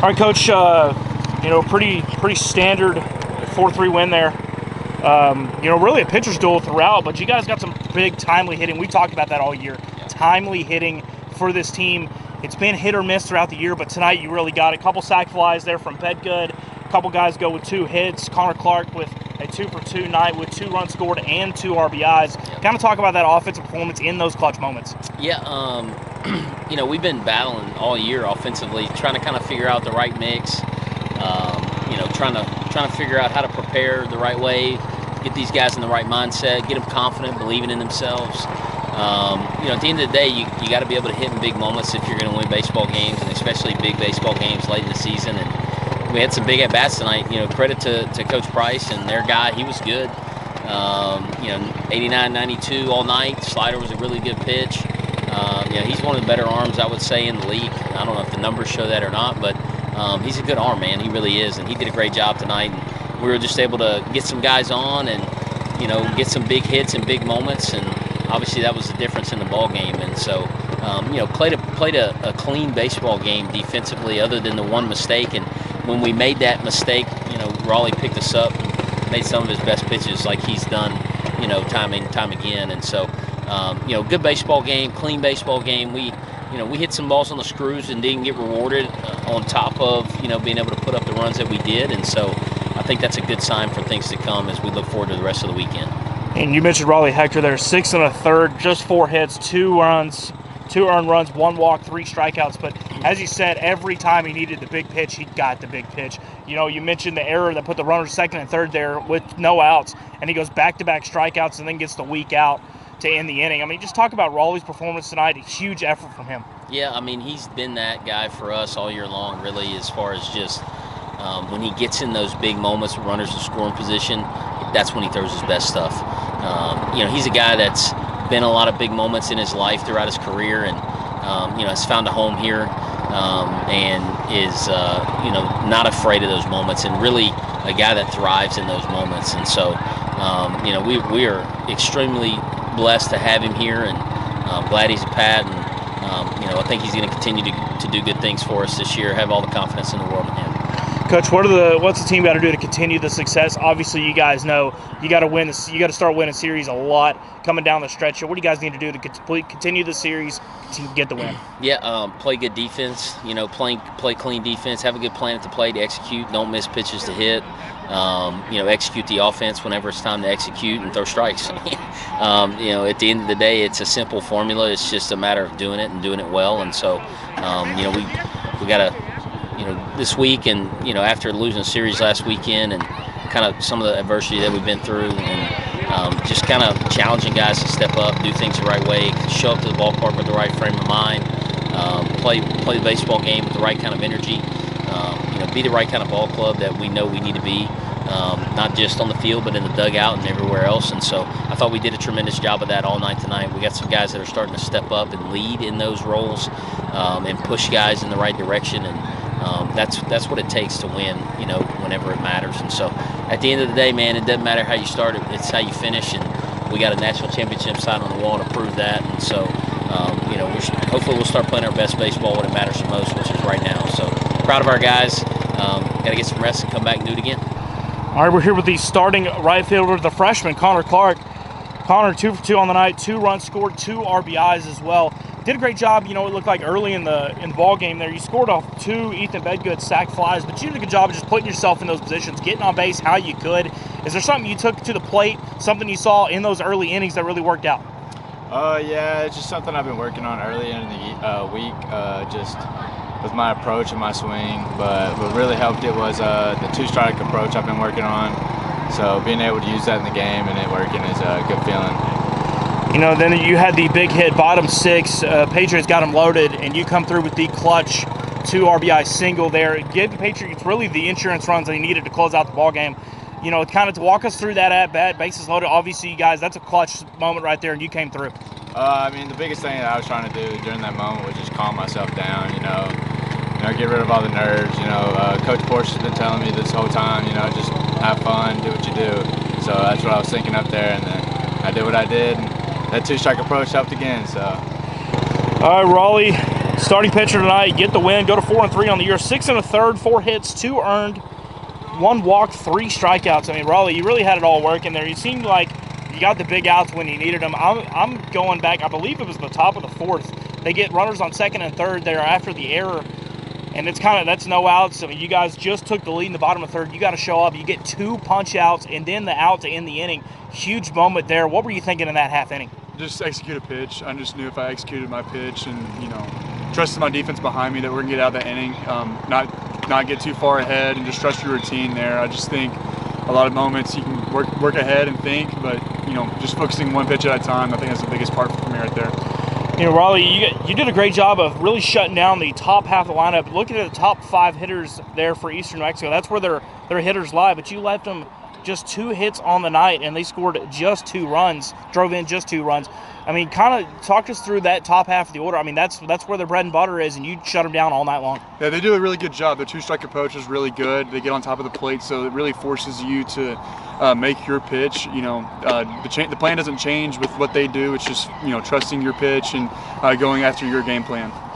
All right, Coach. Pretty standard 4-3 win there. Really a pitcher's duel throughout, but you guys got some big timely hitting. We talked about that all year. Timely hitting for this team. It's been hit or miss throughout the year, but tonight you really got it. A couple sac flies there from Bedgood. A couple guys go with 2 hits. Connor Clark with a 2-for-2 night with 2 runs scored and 2 RBIs. Kind of talk about that offensive performance in those clutch moments. Yeah, we've been battling all year offensively, trying to kind of figure out the right mix. Trying to figure out how to prepare the right way, get these guys in the right mindset, get them confident, believing in themselves. At the end of the day, you got to be able to hit in big moments if you're going to win baseball games, and especially big baseball games late in the season. And we had some big at-bats tonight. Credit to Coach Price and their guy. He was good. 89-92 all night. Slider was a really good pitch. He's one of the better arms, I would say, in the league. I don't know if the numbers show that or not, but he's a good arm, man. He really is, and he did a great job tonight. And we were just able to get some guys on and, get some big hits and big moments, and obviously that was the difference in the ball game. And so, played a clean baseball game defensively, other than the one mistake. And when we made that mistake, Rawley picked us up and made some of his best pitches, like he's done, time and time again. And so, good baseball game, clean baseball game. We hit some balls on the screws and didn't get rewarded on top of, being able to put up the runs that we did. And so I think that's a good sign for things to come as we look forward to the rest of the weekend. And you mentioned Rawley Hector there, 6 1/3, just 4 hits, 2 runs, 2 earned runs, 1 walk, 3 strikeouts. But as you said, every time he needed the big pitch, he got the big pitch. You mentioned the error that put the runners second and third there with no outs, and he goes back-to-back strikeouts and then gets the weak out to end the inning. Just talk about Rawley's performance tonight. A huge effort from him. Yeah, he's been that guy for us all year long, really, as far as just when he gets in those big moments, runners in scoring position, that's when he throws his best stuff. He's a guy that's been a lot of big moments in his life throughout his career, and has found a home here, and is not afraid of those moments, and really a guy that thrives in those moments. And so we are extremely blessed to have him here, and glad he's a Pat, and I think he's going to continue to do good things for us this year. Have all the confidence in the world in him. Coach, what's the team got to do to continue the success? Obviously, you guys know you got to win. You got to start winning series a lot coming down the stretch. What do you guys need to do to continue the series to get the win? Yeah, play good defense. Play clean defense. Have a good plan at the plate to execute. Don't miss pitches to hit. Execute the offense whenever it's time to execute and throw strikes. At the end of the day, it's a simple formula. It's just a matter of doing it and doing it well. And so, we got to. This week, and after losing a series last weekend, and kind of some of the adversity that we've been through, and just kind of challenging guys to step up, do things the right way, show up to the ballpark with the right frame of mind, play the baseball game with the right kind of energy, be the right kind of ball club that we know we need to be, not just on the field but in the dugout and everywhere else. And so I thought we did a tremendous job of that all night tonight. We got some guys that are starting to step up and lead in those roles, and push guys in the right direction, and that's what it takes to win, whenever it matters. And so at the end of the day, man, it doesn't matter how you start, it's how you finish, and we got a national championship sign on the wall to prove that. And so, hopefully we'll start playing our best baseball when it matters the most, which is right now. So proud of our guys. Got to get some rest and come back and do it again. All right, we're here with the starting right fielder, the freshman, Connor Clark. Connor, 2 for 2 on the night, 2 runs scored, 2 RBIs as well. Did a great job, it looked like early in the ball game there. You scored off 2 Ethan Bedgood sac flies, but you did a good job of just putting yourself in those positions, getting on base how you could. Is there something you took to the plate, something you saw in those early innings that really worked out? Yeah, it's just something I've been working on early in the week, just with my approach and my swing. But what really helped it was the 2-strike approach I've been working on. So being able to use that in the game and it working is a good feeling. Then you had the big hit, bottom 6. Patriots got him loaded, and you come through with the clutch 2 RBI single there. Give the Patriots really the insurance runs they needed to close out the ball game. Kind of to walk us through that at bat, bases loaded. Obviously, you guys, that's a clutch moment right there, and you came through. The biggest thing that I was trying to do during that moment was just calm myself down. Get rid of all the nerves. Coach Porche has been telling me this whole time. Just have fun, do what you do. So that's what I was thinking up there, and then I did what I did. And that 2-strike approach helped again. So. All right, Rawley, Starting pitcher tonight, get the win, go to 4-3 on the year. 6 1/3, 4 hits, 2 earned, 1 walk, 3 strikeouts. I mean, Rawley, you really had it all working there. You seemed like you got the big outs when you needed them. I'm going back, I believe it was the top of the 4th. They get runners on 2nd and 3rd there after the error, and that's no outs. I mean, you guys just took the lead in the bottom of 3rd. You got to show up. You get 2 punch outs and then the out to end the inning. Huge moment there. What were you thinking in that half inning? Just execute a pitch. I just knew if I executed my pitch and, trusted my defense behind me that we're going to get out of that inning, not get too far ahead and just trust your routine there. I just think a lot of moments you can work ahead and think, but, just focusing one pitch at a time, I think that's the biggest part for me right there. Rawley, you did a great job of really shutting down the top half of the lineup. Looking at the top 5 hitters there for Eastern New Mexico, that's where their hitters lie, but you left them just 2 hits on the night, and they scored just 2 runs, drove in just 2 runs. I mean, kind of talk us through that top half of the order. I mean, that's where their bread and butter is, and you shut them down all night long. Yeah, they do a really good job. Their 2-strike approach is really good. They get on top of the plate, so it really forces you to make your pitch. The plan doesn't change with what they do. It's just, trusting your pitch and going after your game plan.